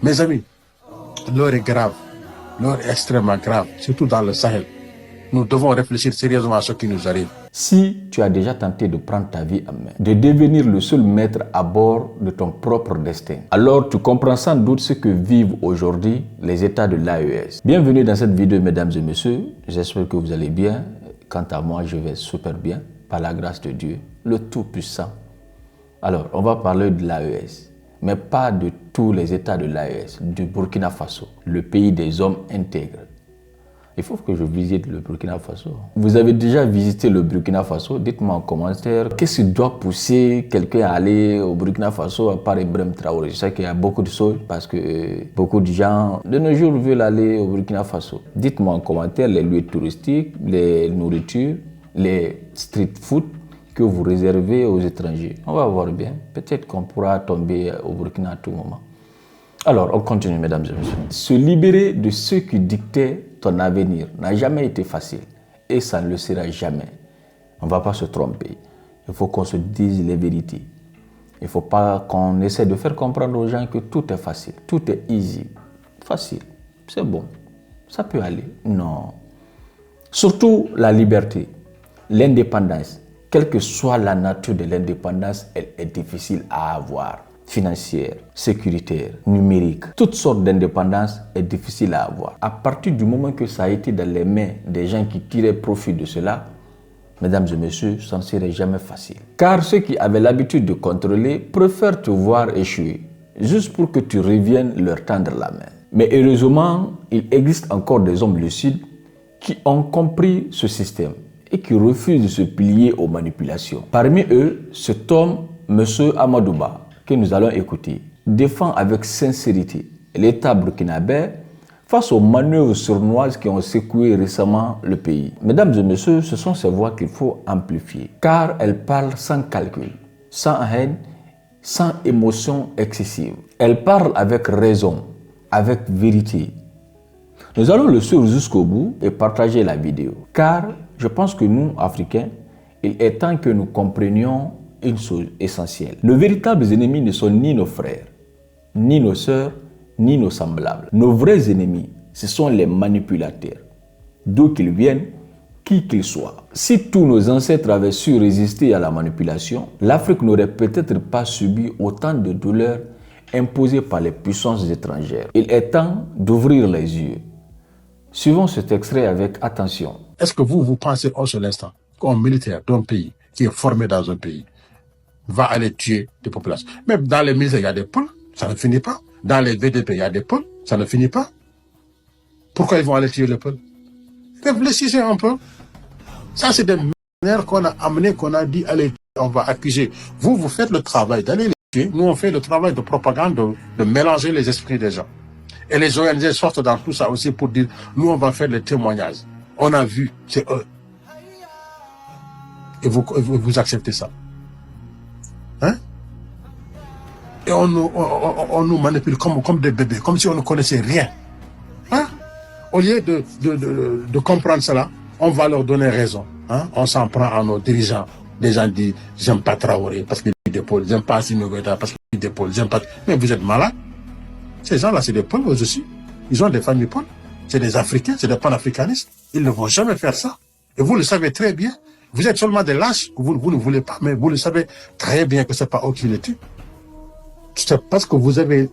Mes amis, l'heure est grave. L'heure est extrêmement grave, surtout dans le Sahel. Nous devons réfléchir sérieusement à ce qui nous arrive. Si tu as déjà tenté de prendre ta vie en main, de devenir le seul maître à bord de ton propre destin, alors tu comprends sans doute ce que vivent aujourd'hui les États de l'AES. Bienvenue dans cette vidéo, mesdames et messieurs. J'espère que vous allez bien. Quant à moi, je vais super bien, par la grâce de Dieu, le Tout-Puissant. Alors, on va parler de l'AES, mais pas de tous les États de l'AES, du Burkina Faso, le pays des hommes intègres. Il faut que je visite le Burkina Faso. Vous avez déjà visité le Burkina Faso? Dites-moi en commentaire. Qu'est-ce qui doit pousser quelqu'un à aller au Burkina Faso à part Ibrahim Traoré? Je sais qu'il y a beaucoup de choses parce que beaucoup de gens de nos jours veulent aller au Burkina Faso. Dites-moi en commentaire les lieux touristiques, les nourritures, les street food que vous réservez aux étrangers. On va voir bien. Peut-être qu'on pourra tomber au Burkina à tout moment. Alors, on continue, mesdames et messieurs. Se libérer de ceux qui dictaient ton avenir n'a jamais été facile et ça ne le sera jamais. On ne va pas se tromper. Il faut qu'on se dise les vérités. Il ne faut pas qu'on essaie de faire comprendre aux gens que tout est facile, tout est easy. Facile, c'est bon, ça peut aller. Non. Surtout la liberté, l'indépendance. Quelle que soit la nature de l'indépendance, elle est difficile à avoir. Financière, sécuritaire, numérique, toutes sortes d'indépendance est difficile à avoir. À partir du moment que ça a été dans les mains des gens qui tiraient profit de cela, mesdames et messieurs, ça ne serait jamais facile. Car ceux qui avaient l'habitude de contrôler préfèrent te voir échouer, juste pour que tu reviennes leur tendre la main. Mais heureusement, il existe encore des hommes lucides qui ont compris ce système et qui refusent de se plier aux manipulations. Parmi eux, cet homme, M. Amadouba, que nous allons écouter, défend avec sincérité l'État burkinabé face aux manœuvres sournoises qui ont secoué récemment le pays. Mesdames et messieurs, ce sont ces voix qu'il faut amplifier, car elles parlent sans calcul, sans haine, sans émotion excessive. Elles parlent avec raison, avec vérité. Nous allons le suivre jusqu'au bout et partager la vidéo, car je pense que nous, Africains, il est temps que nous comprenions une chose essentielle. Nos véritables ennemis ne sont ni nos frères, ni nos sœurs, ni nos semblables. Nos vrais ennemis, ce sont les manipulateurs. D'où qu'ils viennent, qui qu'ils soient. Si tous nos ancêtres avaient su résister à la manipulation, l'Afrique n'aurait peut-être pas subi autant de douleurs imposées par les puissances étrangères. Il est temps d'ouvrir les yeux. Suivons cet extrait avec attention. Est-ce que vous pensez un seul instant qu'un militaire d'un pays qui est formé dans un pays va aller tuer des populations? Même dans les militaires, il y a des pôles, ça ne finit pas. Dans les VDP, il y a des pôles, ça ne finit pas. Pourquoi ils vont aller tuer les pôles? Réfléchissez un peu. Ça, c'est des manières qu'on a amenées, qu'on a dit, allez, on va accuser. Vous faites le travail d'aller les tuer. Nous, on fait le travail de propagande, de mélanger les esprits des gens. Et les ONG sortent dans tout ça aussi pour dire, nous, on va faire les témoignages. On a vu, c'est eux. Et vous acceptez ça. Hein? Et on nous manipule comme des bébés, comme si on ne connaissait rien. Hein? Au lieu de comprendre cela, on va leur donner raison. Hein? On s'en prend à nos dirigeants. Des gens disent, j'aime pas Traoré parce qu'il est des pôles, j'aime pas Assimi Goïta parce qu'il est des pôles, j'aime pas... Mais vous êtes malades. Ces gens-là, c'est des pôles, eux aussi. Ils ont des familles pôles. C'est des Africains, c'est des panafricanistes. Ils ne vont jamais faire ça. Et vous le savez très bien. Vous êtes seulement des lâches, vous ne voulez pas, mais vous le savez très bien que ce n'est pas eux qui les tuent. C'est parce que vous avez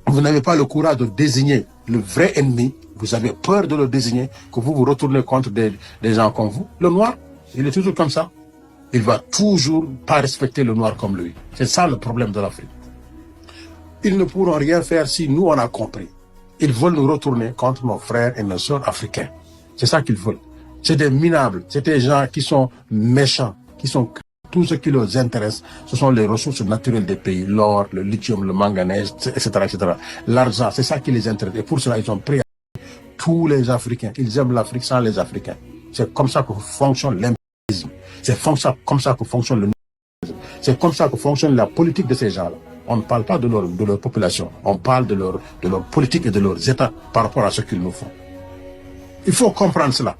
vous n'avez pas le courage de désigner le vrai ennemi, vous avez peur de le désigner, que vous vous retournez contre des gens comme vous. Le noir, il est toujours comme ça. Il va toujours pas respecter le noir comme lui. C'est ça le problème de l'Afrique. Ils ne pourront rien faire si nous on a compris. Ils veulent nous retourner contre nos frères et nos sœurs africains. C'est ça qu'ils veulent. C'est des minables, c'est des gens qui sont méchants, qui sont... Tout ce qui les intéresse, ce sont les ressources naturelles des pays, l'or, le lithium, le manganèse, etc. etc. L'argent, c'est ça qui les intéresse. Et pour cela, ils ont pris tous les Africains. Ils aiment l'Afrique sans les Africains. C'est comme ça que fonctionne l'impérialisme. C'est comme ça que fonctionne le nationalisme. C'est comme ça que fonctionne la politique de ces gens-là. On ne parle pas de leur population. On parle de leur politique et de leurs États par rapport à ce qu'ils nous font. Il faut comprendre cela.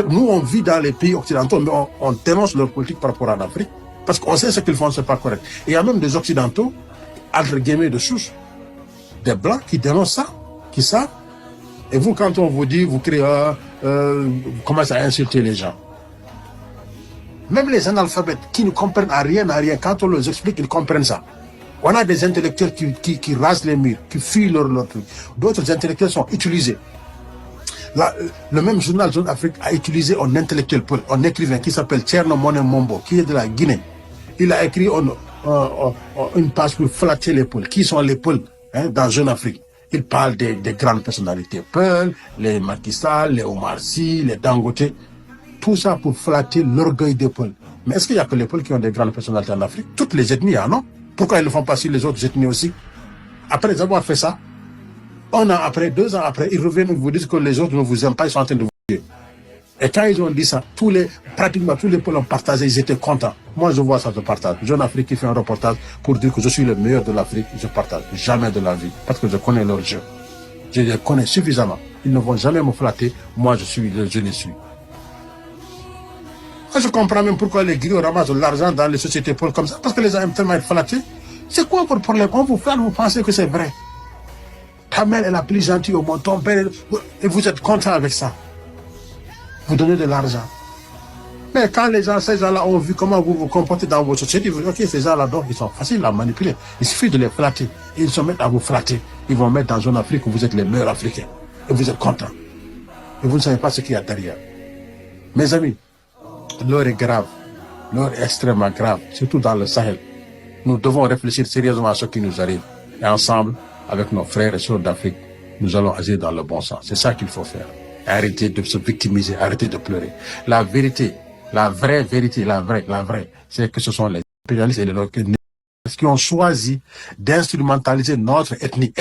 Nous, on vit dans les pays occidentaux, mais on dénonce leur politique par rapport à l'Afrique, parce qu'on sait ce qu'ils font, c'est pas correct. Et il y a même des Occidentaux, entre guillemets, de souche. Des Blancs qui dénoncent ça, qui savent. Et vous, quand on vous dit, vous criez, vous commencez à insulter les gens. Même les analphabètes qui ne comprennent à rien, quand on leur explique, ils comprennent ça. On a des intellectuels qui rasent les murs, qui fuient leur truc. D'autres intellectuels sont utilisés. Le même journal Zone Afrique a utilisé un intellectuel, un écrivain qui s'appelle Thierno Monet Mombo, qui est de la Guinée. Il a écrit une page pour flatter les Peuls. Qui sont les Peuls dans Jeune Afrique? Il parle des grandes personnalités Peuls, les Macky Sall, les Omar Sy, les Dangote. Tout ça pour flatter l'orgueil des Peuls. Mais est-ce qu'il n'y a que les Peuls qui ont des grandes personnalités en Afrique? Toutes les ethnies, non? Pourquoi ils ne le font pas sur les autres ethnies aussi? Après avoir fait ça, 1 an après, 2 ans après, ils reviennent et vous disent que les autres ne vous aiment pas, ils sont en train de vous tuer. Et quand ils ont dit ça, pratiquement tous les Peuls ont partagé, ils étaient contents. Moi, je vois ça, je partage. Jeune Afrique qui fait un reportage pour dire que je suis le meilleur de l'Afrique, je partage. Jamais de la vie. Parce que je connais leur jeu. Je les connais suffisamment. Ils ne vont jamais me flatter. Moi, je les suis. Je comprends même pourquoi les griots ramassent de l'argent dans les sociétés Peuls comme ça. Parce que les gens aiment tellement être flattés. C'est quoi votre problème? On vous flatte, vous pensez que c'est vrai. Ta mère est la plus gentille au monde, ton père, et vous êtes content avec ça. Vous donnez de l'argent. Mais quand ces gens-là ont vu comment vous vous comportez dans votre société, vous dites, ok, ces gens-là, donc, ils sont faciles à manipuler. Il suffit de les flatter. Et ils se mettent à vous flatter. Ils vont mettre dans une Afrique où vous êtes les meilleurs Africains. Et vous êtes contents. Et vous ne savez pas ce qu'il y a derrière. Mes amis, l'heure est grave. L'heure est extrêmement grave, surtout dans le Sahel. Nous devons réfléchir sérieusement à ce qui nous arrive. Et ensemble, avec nos frères et sœurs d'Afrique, nous allons agir dans le bon sens. C'est ça qu'il faut faire. Arrêtez de se victimiser, arrêtez de pleurer. La vérité, la vraie vérité, la vraie, c'est que ce sont les impérialistes et les localistes qui ont choisi d'instrumentaliser notre ethnie.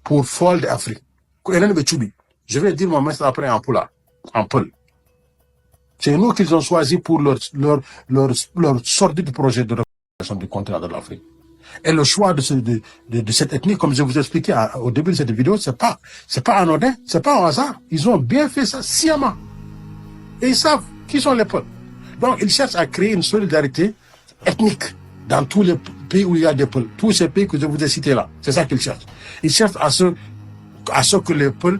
Pour folle d'Afrique. Je vais dire mon message après en Peul. C'est nous qu'ils ont choisi pour leur sordide projet de reconstruction du continent de l'Afrique. Et le choix de cette ethnie, comme je vous ai expliqué au début de cette vidéo, c'est pas anodin, c'est pas un hasard. Ils ont bien fait ça sciemment. Et ils savent qui sont les peuples. Donc, ils cherchent à créer une solidarité ethnique dans tous les pays où il y a des peuples. Tous ces pays que je vous ai cités là. C'est ça qu'ils cherchent. Ils cherchent à ce que les peuples,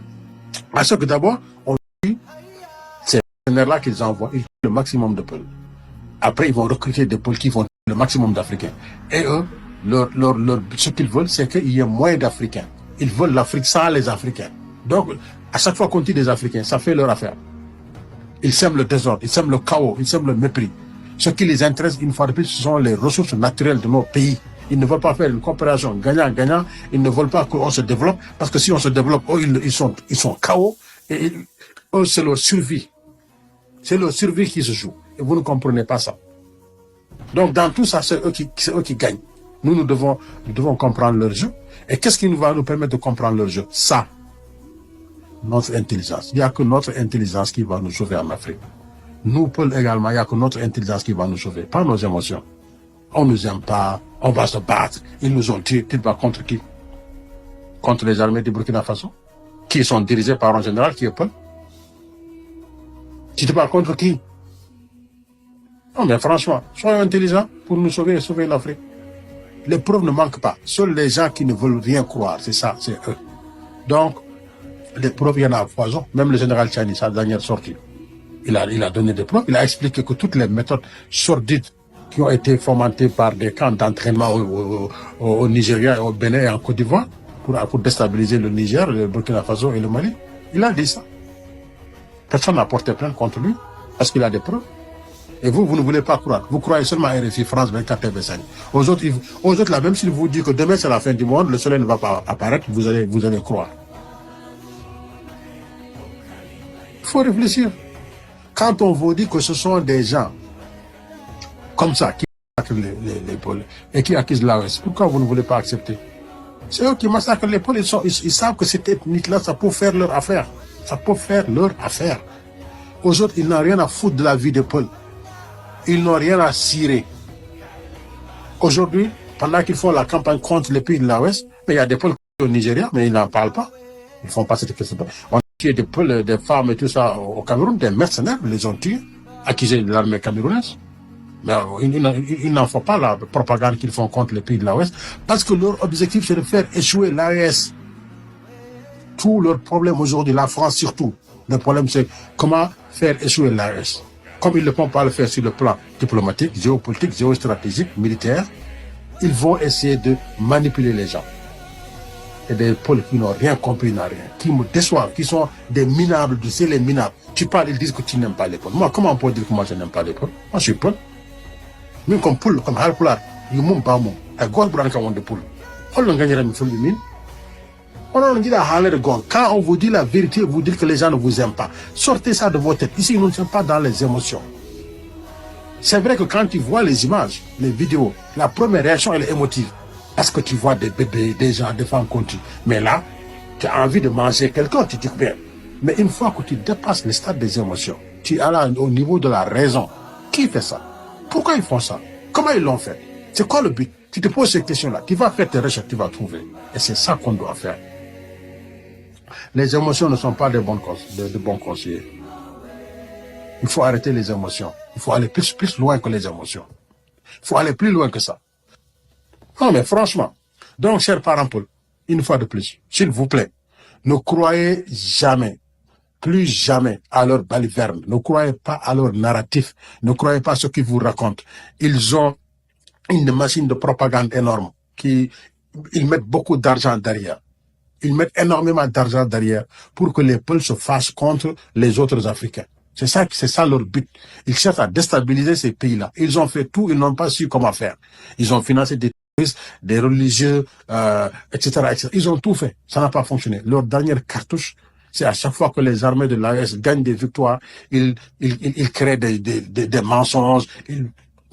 à ce que d'abord, on dit, c'est là qu'ils envoient le maximum de peuples. Après, ils vont recruter des peuples qui vont le maximum d'Africains. Et eux, ce qu'ils veulent, c'est qu'il y ait moins d'Africains. Ils veulent l'Afrique sans les Africains. Donc, à chaque fois qu'on dit des Africains, ça fait leur affaire. Ils sèment le désordre, ils sèment le chaos, ils sèment le mépris. Ce qui les intéresse, une fois de plus, ce sont les ressources naturelles de nos pays. Ils ne veulent pas faire une coopération gagnant-gagnant. Ils ne veulent pas qu'on se développe. Parce que si on se développe, eux, ils sont chaos. Et eux, c'est leur survie. C'est leur survie qui se joue. Et vous ne comprenez pas ça. Donc, dans tout ça, c'est eux qui gagnent. Nous devons comprendre leur jeu. Et qu'est-ce qui va nous permettre de comprendre leur jeu? Ça. Notre intelligence. Il n'y a que notre intelligence qui va nous sauver en Afrique. Nous, Paul, également, il n'y a que notre intelligence qui va nous sauver, pas nos émotions. On ne nous aime pas, on va se battre. Ils nous ont tués. Tu te bats contre qui? Contre les armées du Burkina Faso, qui sont dirigées par un général qui est Paul. Tu te bats contre qui? Non, mais franchement, soyons intelligents pour nous sauver et sauver l'Afrique. Les preuves ne manquent pas. Seuls les gens qui ne veulent rien croire, c'est ça, c'est eux. Donc, les preuves, il y en a à foison. Même le général Tchani, sa dernière sortie, il a donné des preuves. Il a expliqué que toutes les méthodes sordides qui ont été fomentées par des camps d'entraînement au Nigeria, au Bénin et en Côte d'Ivoire pour déstabiliser le Niger, le Burkina Faso et le Mali, il a dit ça. Personne n'a porté plainte contre lui parce qu'il a des preuves. Et vous ne voulez pas croire. Vous croyez seulement à RFI, France 24, TV5. Aux autres, là, même s'ils vous disent que demain c'est la fin du monde, le soleil ne va pas apparaître, vous allez croire. Il faut réfléchir. Quand on vous dit que ce sont des gens comme ça qui massacrent les Peuls et qui accusent l'AOS, pourquoi vous ne voulez pas accepter? C'est eux qui massacrent les Peuls. Ils savent que cette ethnie-là, ça peut faire leur affaire. Ça peut faire leur affaire. Aux autres, ils n'ont rien à foutre de la vie des Peuls. Ils n'ont rien à cirer. Aujourd'hui, pendant qu'ils font la campagne contre les pays de l'Ouest, mais il y a des Peuls au Nigeria, mais ils n'en parlent pas. Ils ne font pas cette question. On a tué des Peuls, des femmes et tout ça au Cameroun, des mercenaires, les ont tués, accusés de l'armée camerounaise. Mais il n'en faut pas la propagande qu'ils font contre les pays de l'AES, parce que leur objectif, c'est de faire échouer l'AES. Tout leur problème aujourd'hui, la France surtout, le problème c'est comment faire échouer l'AES. Comme ils ne vont pas le faire sur le plan diplomatique, géopolitique, géostratégique, militaire, ils vont essayer de manipuler les gens. Et des pôles qui n'ont rien compris, qui me déçoivent, qui sont des minables, c'est les minables. Tu parles, ils disent que tu n'aimes pas les pôles. Moi, comment on peut dire que moi je n'aime pas les pôles? Moi, je suis pôle. Même comme poule, comme halpulaar, ils m'ont pas mon. Et gauche branca on de poule. On l'a gagné la mine. On dit la halle de gauche. Quand on vous dit la vérité, vous dites que les gens ne vous aiment pas. Sortez ça de votre tête. Ici, nous ne sommes pas dans les émotions. C'est vrai que quand tu vois les images, les vidéos, la première réaction, elle est émotive. Parce que tu vois des bébés, des gens, des femmes contre. Mais là, tu as envie de manger quelqu'un, tu dis bien. Mais une fois que tu dépasses le stade des émotions, tu es là au niveau de la raison. Qui fait ça? Pourquoi ils font ça? Comment ils l'ont fait? C'est quoi le but? Tu te poses ces questions-là. Tu vas faire tes recherches, tu vas trouver. Et c'est ça qu'on doit faire. Les émotions ne sont pas de bons conseillers. Il faut arrêter les émotions. Il faut aller plus loin que les émotions. Il faut aller plus loin que ça. Non, mais franchement. Donc, chers parents, une fois de plus, s'il vous plaît, ne croyez jamais, plus jamais à leur baliverne. Ne croyez pas à leur narratif. Ne croyez pas à ce qu'ils vous racontent. Ils ont une machine de propagande énorme. Ils mettent beaucoup d'argent derrière. Ils mettent énormément d'argent derrière pour que les peuples se fâchent contre les autres Africains. C'est ça leur but. Ils cherchent à déstabiliser ces pays-là. Ils ont fait tout, ils n'ont pas su comment faire. Ils ont financé des terroristes, des religieux, etc., etc. Ils ont tout fait. Ça n'a pas fonctionné. Leur dernière cartouche, c'est à chaque fois que les armées de l'AES gagnent des victoires, ils créent des mensonges, ils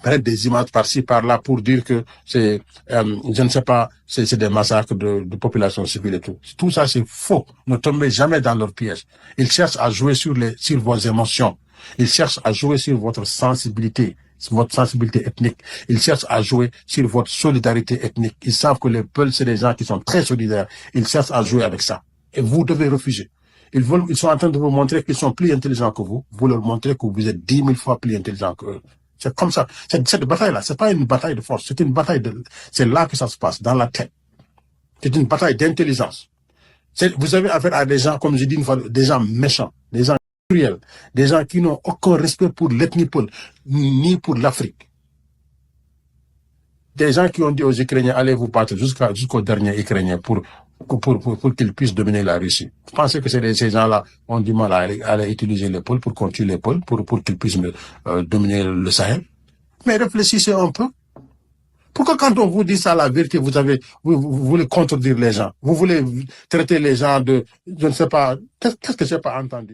mettent des images par-ci, par-là pour dire que c'est, je ne sais pas, c'est des massacres de population civile et tout. Tout ça, c'est faux. Ne tombez jamais dans leur piège. Ils cherchent à jouer sur vos émotions. Ils cherchent à jouer sur votre sensibilité ethnique. Ils cherchent à jouer sur votre solidarité ethnique. Ils savent que les peuples, c'est des gens qui sont très solidaires. Ils cherchent à jouer avec ça. Et vous devez refuser. Ils sont en train de vous montrer qu'ils sont plus intelligents que vous. Vous leur montrez que vous êtes 10 000 fois plus intelligents qu'eux. C'est comme ça. Cette bataille-là, c'est pas une bataille de force. C'est une bataille c'est là que ça se passe, dans la tête. C'est une bataille d'intelligence. Vous avez affaire à des gens, comme je dis une fois, des gens méchants, des gens cruels, des gens qui n'ont aucun respect pour l'ethnie pôle, ni pour l'Afrique. Des gens qui ont dit aux Ukrainiens, allez vous battre jusqu'au dernier Ukrainien pour qu'ils puissent dominer la Russie. Vous pensez que ces gens-là ont du mal à aller utiliser les pôles pour contrôler les pôles, pour qu'ils puissent dominer le Sahel? Mais réfléchissez un peu. Pourquoi quand on vous dit ça, la vérité, vous voulez contredire les gens? Vous voulez traiter les gens de, je ne sais pas, qu'est-ce que j'ai pas entendu?